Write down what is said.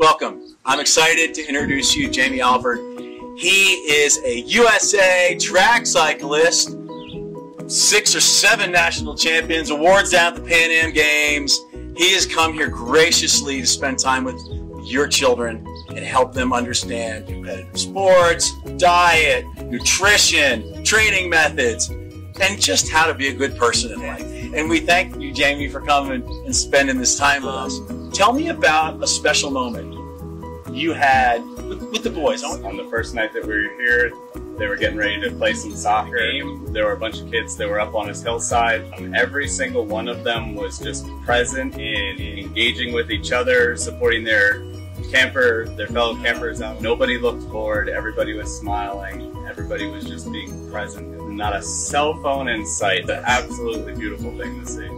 welcome. I'm excited to introduce you, Jamie Alford. He is a USA track cyclist, 6 or 7 national champions, awards down at the Pan Am Games. He has come here graciously to spend time with your children and help them understand competitive sports, diet, nutrition, training methods, and just how to be a good person in life. And we thank you, Jamie, for coming and spending this time with us. Tell me about a special moment you had with the boys. On the first night that we were here, they were getting ready to play some soccer. There were a bunch of kids that were up on his hillside. Every single one of them was just present and engaging with each other, supporting their fellow campers out. Nobody looked bored. Everybody was smiling. Everybody was just being present. Not a cell phone in sight. An absolutely beautiful thing to see.